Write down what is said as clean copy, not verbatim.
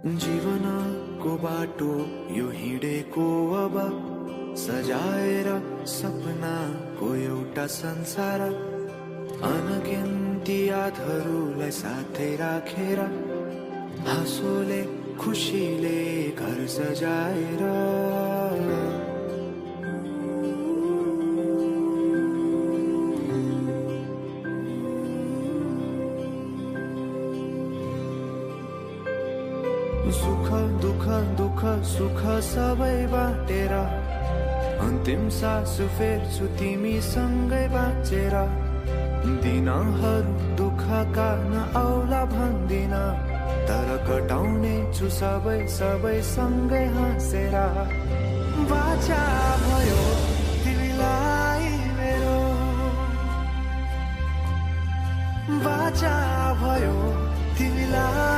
जीवनको बाटो यो हिँडेको अब सजाएर सपनाको एउटा संसार अनगिन्ती यादहरूलाई साथै राखेर हाँसोले खुसीले घर सजाएर सुख दुख दुख सुख सबै बाटेर अन्तिम सास फेर्छु तिमीसँगै बाँचेर दिनहरू दुःखका नआउला भन्दिन तर कटाउने छु सबै सबै सँगै हाँसेर बाचा भयो तिमीलाई मेरो बाचा भयो तिमीलाई